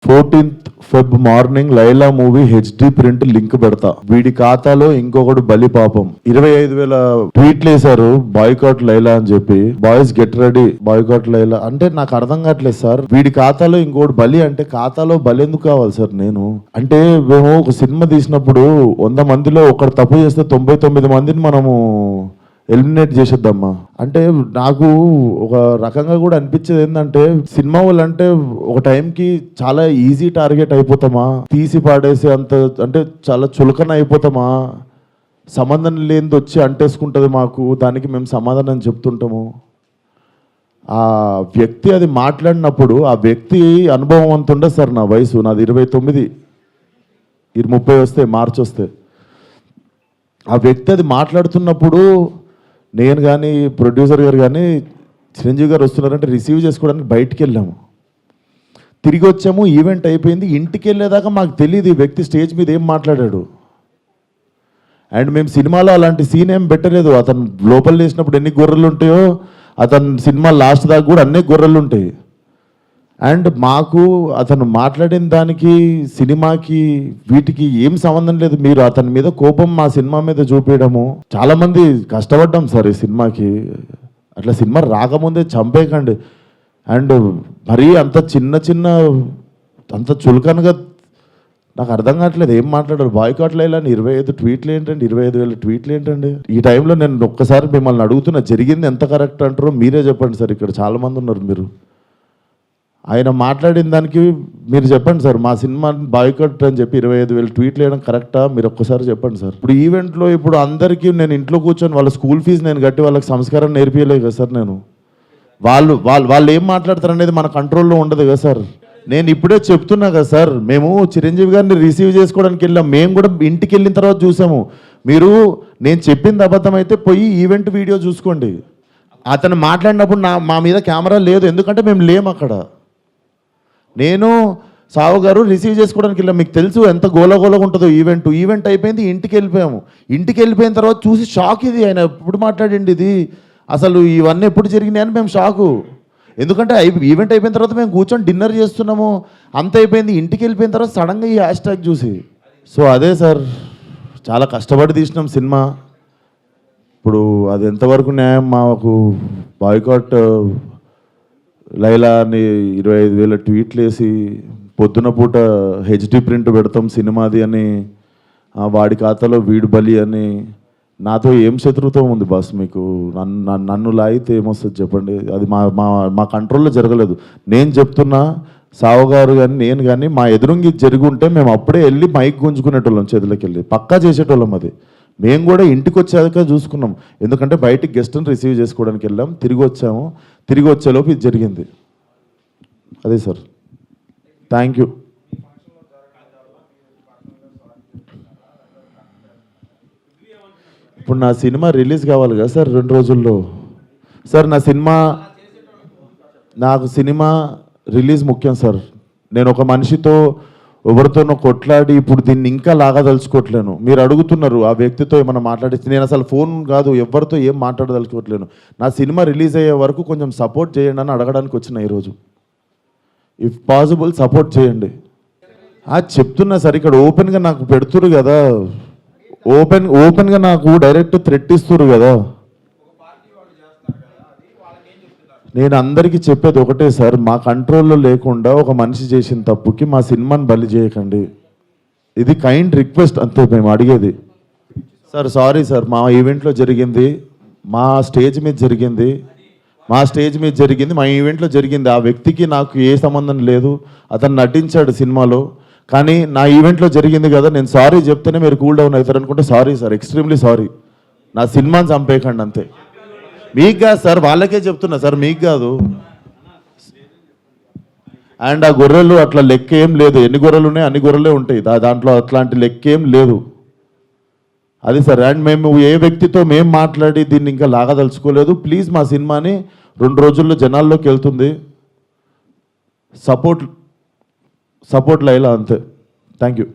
14th Feb morning Laila movie HD print link పెడతా. వీడి ఖాతాలో ఇంకొకడు బలి పాపం 25,000 ట్వీట్లు వేశారు బాయ్కాట్ లైలా అని చెప్పి. Boys get ready boycott Laila అంటే నాకు అర్థం కావట్లేదు సార్. వీడి ఖాతాలో ఇంకోటి బలి అంటే ఖాతాలో బలి ఎందుకు కావాలి సార్? నేను అంటే మేము ఒక సినిమా తీసినప్పుడు 100 మందిలో ఒకటి తప్పు చేస్తే 99 మందిని మనము ఎలిమినేట్ చేసేద్దామా అంటే నాకు ఒక రకంగా కూడా అనిపించేది ఏంటంటే సినిమా వాళ్ళు అంటే ఒక టైంకి చాలా ఈజీ టార్గెట్ అయిపోతామా, తీసి పాడేసి అంత అంటే చాలా చులకన అయిపోతామా, సంబంధం లేనిది వచ్చి అంటేసుకుంటుంది మాకు, దానికి మేము సమాధానం చెప్తుంటాము. ఆ వ్యక్తి అది మాట్లాడినప్పుడు ఆ వ్యక్తి అనుభవం అంత ఉండదు సార్. నా వయసు నాది 29, 30 వస్తే మార్చి వస్తే ఆ వ్యక్తి అది మాట్లాడుతున్నప్పుడు నేను కానీ ప్రొడ్యూసర్ గారు కానీ చిరంజీవి గారు వస్తున్నారంటే రిసీవ్ చేసుకోవడానికి బయటికి వెళ్ళాము. తిరిగి వచ్చాము, ఈవెంట్ అయిపోయింది. ఇంటికి వెళ్ళేదాకా మాకు తెలియదు ఈ వ్యక్తి స్టేజ్ మీద ఏం మాట్లాడాడు. అండ్ మేము సినిమాలో అలాంటి సీన్ ఏం పెట్టలేదు. అతను లోపల వేసినప్పుడు ఎన్ని గొర్రెలు ఉంటాయో అతను సినిమా లాస్ట్ దాకా కూడా అన్ని గొర్రెలు ఉంటాయి. అండ్ మాకు అతను మాట్లాడిన దానికి సినిమాకి వీటికి ఏం సంబంధం లేదు. మీరు అతని మీద కోపం మా సినిమా మీద చూపించడము. చాలామంది కష్టపడ్డాం సార్ ఈ సినిమాకి. అట్లా సినిమా రాకముందే చంపేయకండి. అండ్ మరీ అంత చిన్న అంత చులకనగా నాకు అర్థం కావట్లేదు ఏం మాట్లాడారు. బాయ్కాట్ లైలా 25 ట్వీట్లు ఏంటండి, 25,000 ట్వీట్లు ఏంటండి? ఈ టైంలో నేను ఒక్కసారి మిమ్మల్ని అడుగుతున్నా, జరిగింది ఎంత కరెక్ట్ అంటారో మీరే చెప్పండి సార్. ఇక్కడ చాలామంది ఉన్నారు. మీరు ఆయన మాట్లాడిన దానికి మీరు చెప్పండి సార్. మా సినిమా బాయ్కాట్ అని చెప్పి 25,000 ట్వీట్లు వేయడం కరెక్టా? మీరు ఒక్కసారి చెప్పండి సార్. ఇప్పుడు ఈవెంట్లో ఇప్పుడు అందరికీ నేను ఇంట్లో కూర్చొని వాళ్ళ స్కూల్ ఫీజు నేను కట్టి వాళ్ళకి సంస్కారం నేర్పించలేదు కదా సార్. నేను వాళ్ళు ఏం మాట్లాడతారు అనేది మన కంట్రోల్లో ఉండదు కదా సార్. నేను ఇప్పుడే చెప్తున్నా కదా సార్, మేము చిరంజీవి గారిని రిసీవ్ చేసుకోవడానికి వెళ్ళాం. మేము కూడా ఇంటికి వెళ్ళిన తర్వాత చూసాము. మీరు నేను చెప్పింది అబద్ధం అయితే పోయి ఈవెంట్ వీడియో చూసుకోండి. అతను మాట్లాడినప్పుడు మా మీద కెమెరా లేదు, ఎందుకంటే మేము లేము అక్కడ. నేను సావు గారు రిసీవ్ చేసుకోవడానికి వెళ్ళాం. మీకు తెలుసు ఎంత గోలగోలగా ఉంటుందో ఈవెంట్ అయిపోయింది, ఇంటికి వెళ్ళిపోయాము. ఇంటికి వెళ్ళిపోయిన తర్వాత చూసి షాక్. ఇది ఆయన ఎప్పుడు మాట్లాడండి, ఇది అసలు ఇవన్నీ ఎప్పుడు జరిగినాయి అని మేము షాకు. ఎందుకంటే ఈవెంట్ అయిపోయిన తర్వాత మేము కూర్చొని డిన్నర్ చేస్తున్నాము, అంత అయిపోయింది. ఇంటికి వెళ్ళిపోయిన తర్వాత సడన్గా ఈ హ్యాష్ ట్యాగ్ చూసి. సో అదే సార్, చాలా కష్టపడి తీసినాం సినిమా. ఇప్పుడు అది ఎంతవరకు న్యాయం? మాకు బాయ్కాట్ లైలా అని 25,000 ట్వీట్లు వేసి పొద్దున పూట హెచ్డి ప్రింట్ పెడతాం సినిమాది అని, వాడి ఖాతాలో వీడు బలి అని. నాతో ఏం శత్రుత్వం ఉంది బాస్ మీకు? నన్ను లాగితే ఏమొస్తుంది చెప్పండి? అది మా కంట్రోల్లో జరగలేదు. నేను చెప్తున్నా, సావు గారు కానీ నేను కానీ మా ఎదురుంగి జరిగి ఉంటే మేము అప్పుడే వెళ్ళి మైక్ గుంజుకునేటోళ్ళం, చేతులకి వెళ్ళి పక్కా చేసేటోళ్ళం. అది మేము కూడా ఇంటికి వచ్చాక చూసుకున్నాం. ఎందుకంటే బయటికి గెస్ట్ని రిసీవ్ చేసుకోవడానికి వెళ్ళాం, తిరిగి వచ్చాము. తిరిగి వచ్చేలోపు ఇది జరిగింది. అదే సార్. Thank you. ఇప్పుడు నా సినిమా రిలీజ్ కావాలి కదా సార్ 2 రోజుల్లో. సార్ నాకు సినిమా రిలీజ్ ముఖ్యం సార్. నేను ఒక మనిషితో ఎవరితోనో కొట్లాడి ఇప్పుడు దీన్ని ఇంకా లాగదలుచుకోవట్లేను. మీరు అడుగుతున్నారు ఆ వ్యక్తితో ఏమైనా మాట్లాడిస్తే, నేను అసలు ఫోన్ కాదు ఎవరితో ఏం మాట్లాడదలుచుకోవట్లేను. నా సినిమా రిలీజ్ అయ్యే వరకు కొంచెం సపోర్ట్ చేయండి అని అడగడానికి వచ్చిన ఈరోజు. ఇఫ్ పాసిబుల్ సపోర్ట్ చేయండి. చెప్తున్నా సార్, ఇక్కడ ఓపెన్గా నాకు పెడుతురు కదా, ఓపెన్గా నాకు డైరెక్ట్ థ్రెట్ ఇస్తురు కదా. నేను అందరికీ చెప్పేది ఒకటే సార్, మా కంట్రోల్లో లేకుండా ఒక మనిషి చేసిన తప్పుకి మా సినిమాని బలి చేయకండి. ఇది కైండ్ రిక్వెస్ట్ అంతే మేము అడిగేది. సార్ సారీ సార్, మా ఈవెంట్లో జరిగింది, మా స్టేజ్ మీద జరిగింది, మా ఈవెంట్లో జరిగింది. ఆ వ్యక్తికి నాకు ఏ సంబంధం లేదు. అతను నటించాడు సినిమాలో, కానీ నా ఈవెంట్లో జరిగింది కదా. నేను సారీ చెప్తేనే మీరు కూల్ డౌన్ అవుతారు అనుకుంటే సారీ సార్, ఎక్స్ట్రీమ్లీ సారీ. నా సినిమాని చంపేయకండి అంతే. మీకు కాదు సార్, వాళ్ళకే చెప్తున్నా సార్, మీకు కాదు. అండ్ ఆ గొర్రెలు అట్లా లెక్క ఏం లేదు. ఎన్ని గొర్రెలు ఉన్నాయి అన్ని గొర్రెలే ఉంటాయి, దాంట్లో అట్లాంటి లెక్క ఏం లేదు. అది సార్. అండ్ మేము ఏ వ్యక్తితో మేము మాట్లాడి దీన్ని ఇంకా లాగదలుచుకోలేదు. ప్లీజ్ మా సినిమాని 2 రోజుల్లో జనాల్లోకి వెళ్తుంది. సపోర్ట్ లైలా అంతే. Thank you.